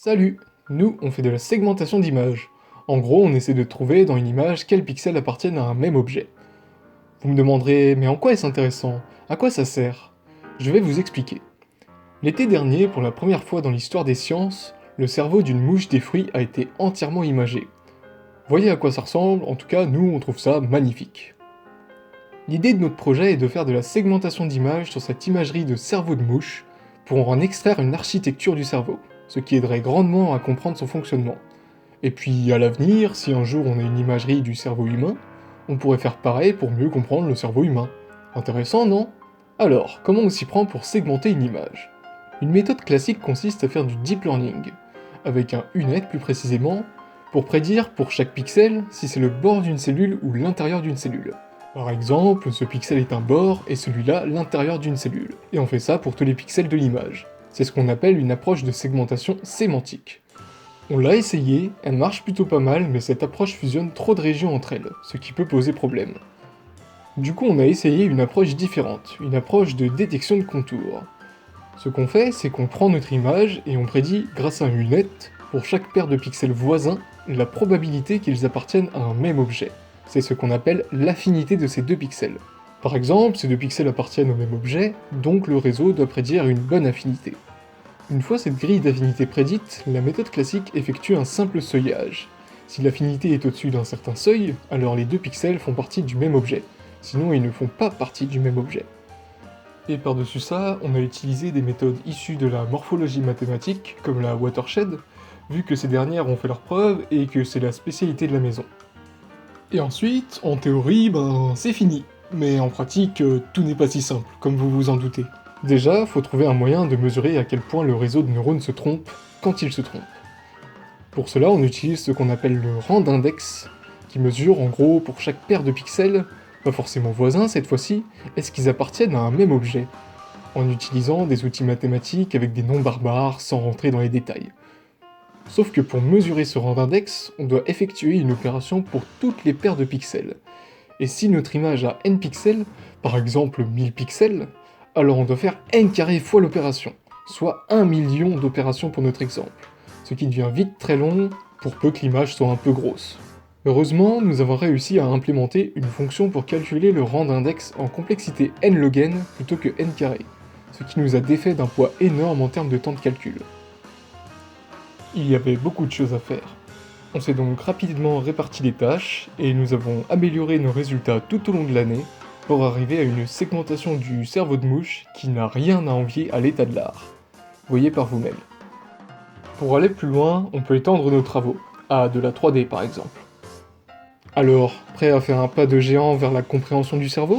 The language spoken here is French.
Salut! Nous, on fait de la segmentation d'images. En gros, on essaie de trouver dans une image quels pixels appartiennent à un même objet. Vous me demanderez, mais en quoi est-ce intéressant? À quoi ça sert? Je vais vous expliquer. L'été dernier, pour la première fois dans l'histoire des sciences, le cerveau d'une mouche des fruits a été entièrement imagé. Voyez à quoi ça ressemble, en tout cas, nous, on trouve ça magnifique. L'idée de notre projet est de faire de la segmentation d'images sur cette imagerie de cerveau de mouche pour en extraire une architecture du cerveau, ce qui aiderait grandement à comprendre son fonctionnement. Et puis à l'avenir, si un jour on a une imagerie du cerveau humain, on pourrait faire pareil pour mieux comprendre le cerveau humain. Intéressant, non? Alors, comment on s'y prend pour segmenter une image? Une méthode classique consiste à faire du deep learning, avec un UNet plus précisément, pour prédire pour chaque pixel si c'est le bord d'une cellule ou l'intérieur d'une cellule. Par exemple, ce pixel est un bord et celui-là l'intérieur d'une cellule. Et on fait ça pour tous les pixels de l'image. C'est ce qu'on appelle une approche de segmentation sémantique. On l'a essayé, elle marche plutôt pas mal, mais cette approche fusionne trop de régions entre elles, ce qui peut poser problème. Du coup, on a essayé une approche différente, une approche de détection de contours. Ce qu'on fait, c'est qu'on prend notre image et on prédit, grâce à un UNet, pour chaque paire de pixels voisins, la probabilité qu'ils appartiennent à un même objet. C'est ce qu'on appelle l'affinité de ces deux pixels. Par exemple, ces deux pixels appartiennent au même objet, donc le réseau doit prédire une bonne affinité. Une fois cette grille d'affinité prédite, la méthode classique effectue un simple seuillage. Si l'affinité est au-dessus d'un certain seuil, alors les deux pixels font partie du même objet, sinon ils ne font pas partie du même objet. Et par-dessus ça, on a utilisé des méthodes issues de la morphologie mathématique, comme la watershed, vu que ces dernières ont fait leurs preuves et que c'est la spécialité de la maison. Et ensuite, en théorie, c'est fini. Mais en pratique, tout n'est pas si simple, comme vous vous en doutez. Déjà, faut trouver un moyen de mesurer à quel point le réseau de neurones se trompe quand il se trompe. Pour cela, on utilise ce qu'on appelle le rang d'index, qui mesure en gros pour chaque paire de pixels, pas forcément voisins cette fois-ci, est-ce qu'ils appartiennent à un même objet, en utilisant des outils mathématiques avec des noms barbares sans rentrer dans les détails. Sauf que pour mesurer ce rang d'index, on doit effectuer une opération pour toutes les paires de pixels. Et si notre image a n pixels, par exemple 1000 pixels, alors on doit faire n carré fois l'opération, soit 1 million d'opérations pour notre exemple, ce qui devient vite très long pour peu que l'image soit un peu grosse. Heureusement, nous avons réussi à implémenter une fonction pour calculer le rang d'index en complexité n log n plutôt que n carré, ce qui nous a défait d'un poids énorme en termes de temps de calcul. Il y avait beaucoup de choses à faire. On s'est donc rapidement réparti les tâches, et nous avons amélioré nos résultats tout au long de l'année, pour arriver à une segmentation du cerveau de mouche qui n'a rien à envier à l'état de l'art. Voyez par vous-même. Pour aller plus loin, on peut étendre nos travaux, à de la 3D par exemple. Alors, prêt à faire un pas de géant vers la compréhension du cerveau ?